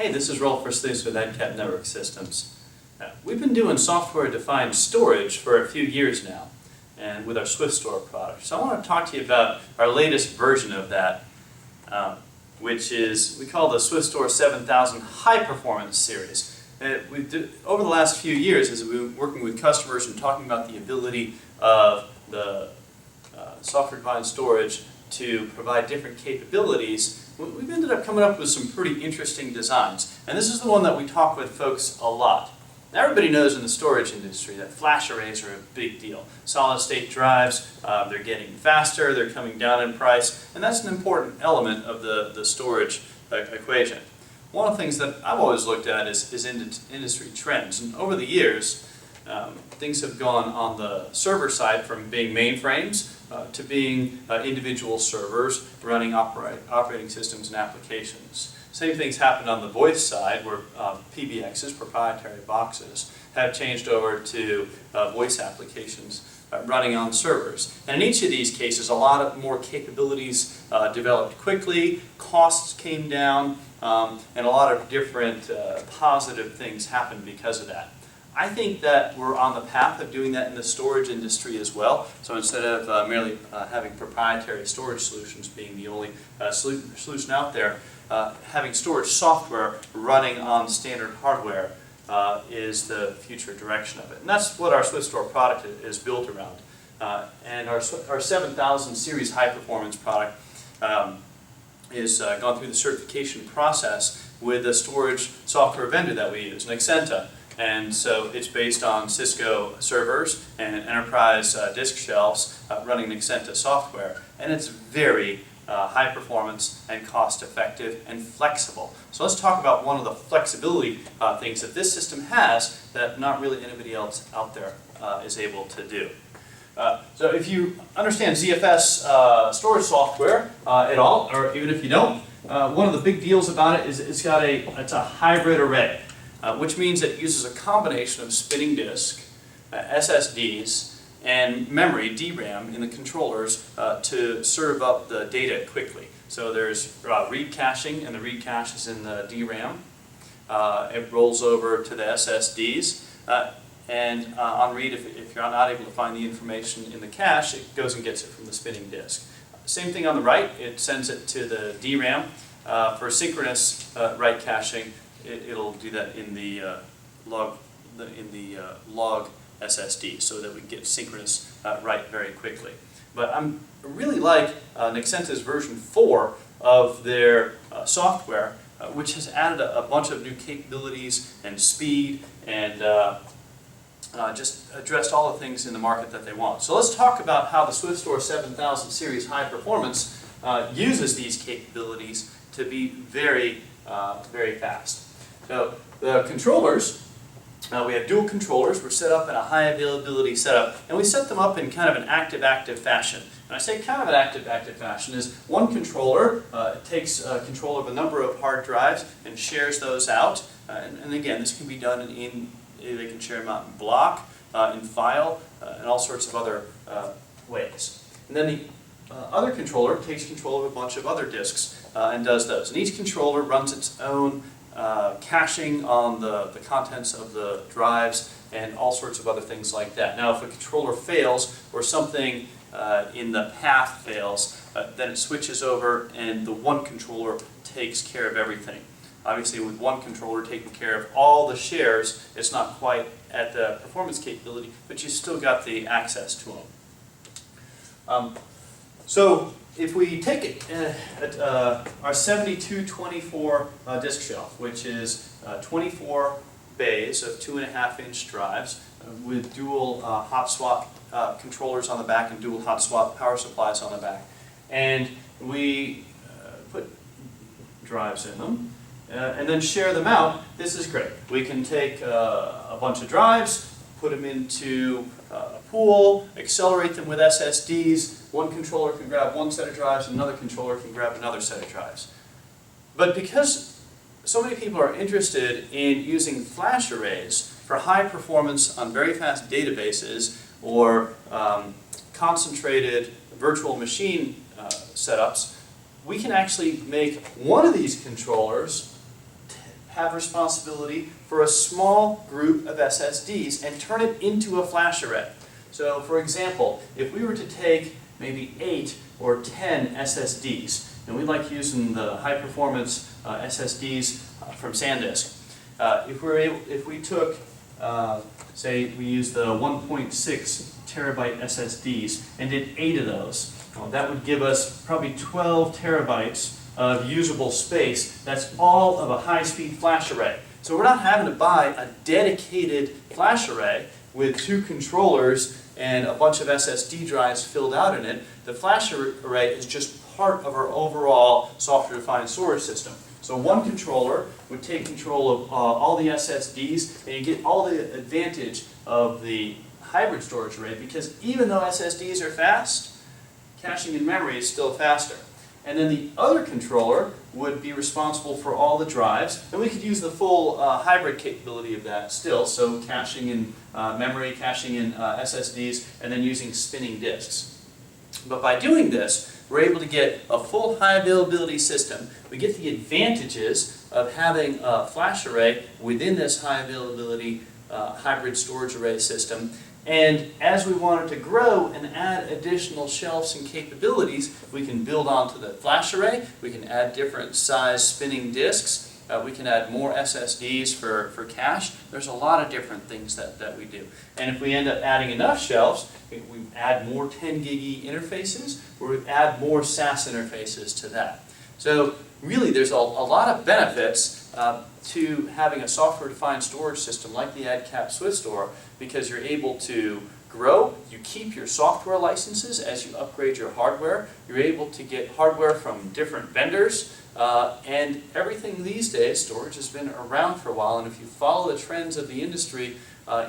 Hey, this is Rolf Versluis with Adcap Network Systems. We've been doing software-defined storage for a few years now, and with our SwiftStor product. So I want to talk to you about our latest version of that, which is, we call the SwiftStor 7000 High Performance Series. Over the last few years, as we've been working with customers and talking about the ability of the software-defined storage to provide different capabilities, we've ended up coming up with some pretty interesting designs. And this is the one that we talk with folks a lot. Now, everybody knows in the storage industry that flash arrays are a big deal. Solid-state drives, they're getting faster, they're coming down in price, and that's an important element of the storage equation. One of the things that I've always looked at is industry trends. And over the years, things have gone on the server side from being mainframes to being individual servers running operating systems and applications. Same things happened on the voice side, where PBXs, proprietary boxes, have changed over to voice applications running on servers. And in each of these cases, a lot more capabilities developed quickly, costs came down, and a lot of different positive things happened because of that. I think that we're on the path of doing that in the storage industry as well. So instead of merely having proprietary storage solutions being the only solution out there, having storage software running on standard hardware is the future direction of it. And that's what our SwiftStor product is built around. And our 7000 series high performance product is gone through the certification process with the storage software vendor that we use, Nexenta. And so it's based on Cisco servers and enterprise disk shelves running Nexenta software. And it's very high performance and cost effective and flexible. So let's talk about one of the flexibility things that this system has that not really anybody else out there is able to do. So if you understand ZFS storage software at all, or even if you don't, one of the big deals about it is it's a hybrid array. Which means it uses a combination of spinning disk, SSDs, and memory, DRAM, in the controllers to serve up the data quickly. So there's read caching, and the read cache is in the DRAM. It rolls over to the SSDs, and on read, if you're not able to find the information in the cache, it goes and gets it from the spinning disk. Same thing on the write, it sends it to the DRAM for synchronous write caching. It'll do that in the log SSD, so that we can get synchronous write very quickly. But I really like Nexenta's version 4 of their software, which has added a bunch of new capabilities and speed, and just addressed all the things in the market that they want. So let's talk about how the SwiftStor 7000 series high performance uses these capabilities to be very, very fast. So the controllers, we have dual controllers. We're set up in a high availability setup, and we set them up in kind of an active-active fashion. And I say kind of an active-active fashion is one controller takes control of a number of hard drives and shares those out. And again, this can be done they can share them out in block, in file, and all sorts of other ways. And then the other controller takes control of a bunch of other disks and does those. And each controller runs its own caching on the contents of the drives and all sorts of other things like that. Now, if a controller fails or something in the path fails, then it switches over and the one controller takes care of everything. Obviously, with one controller taking care of all the shares, it's not quite at the performance capability, but you still got the access to them. So if we take it at our 7224 disk shelf, which is 24 bays of 2.5-inch drives with dual hot swap controllers on the back and dual hot swap power supplies on the back, and we put drives in them and then share them out, this is great. We can take a bunch of drives, put them into a pool, accelerate them with SSDs. One controller can grab one set of drives, another controller can grab another set of drives. But because so many people are interested in using flash arrays for high performance on very fast databases or concentrated virtual machine setups, we can actually make one of these controllers have responsibility for a small group of SSDs and turn it into a flash array. So for example, if we were to take maybe 8 or 10 SSDs, and we like using the high performance SSDs from SanDisk. If we took, say we used the 1.6 terabyte SSDs and did 8 of those, well, that would give us probably 12 terabytes of usable space. That's all of a high-speed flash array. So we're not having to buy a dedicated flash array with 2 controllers and a bunch of SSD drives filled out in it. The flash array is just part of our overall software-defined storage system. So one controller would take control of all the SSDs, and you get all the advantage of the hybrid storage array, because even though SSDs are fast, caching in memory is still faster. And then the other controller would be responsible for all the drives, and we could use the full hybrid capability of that still, so caching in memory, caching in SSDs, and then using spinning disks. But by doing this, we're able to get a full high availability system. We get the advantages of having a flash array within this high availability hybrid storage array system. And as we wanted to grow and add additional shelves and capabilities, we can build onto the flash array, we can add different size spinning disks, we can add more SSDs for cache. There's a lot of different things that we do. And if we end up adding enough shelves, we add more 10 gig interfaces, or we add more SAS interfaces to that. So really there's a lot of benefits to having a software-defined storage system like the Adcap SwiftStor, because you're able to grow, you keep your software licenses as you upgrade your hardware, you're able to get hardware from different vendors, and everything these days, storage has been around for a while, and if you follow the trends of the industry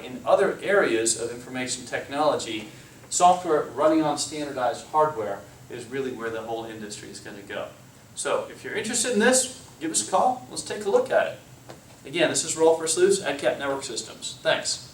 in other areas of information technology, software running on standardized hardware is really where the whole industry is going to go. So if you're interested in this, give us a call. Let's take a look at it. Again, this is Rolf Versluis, Adcap Network Systems. Thanks.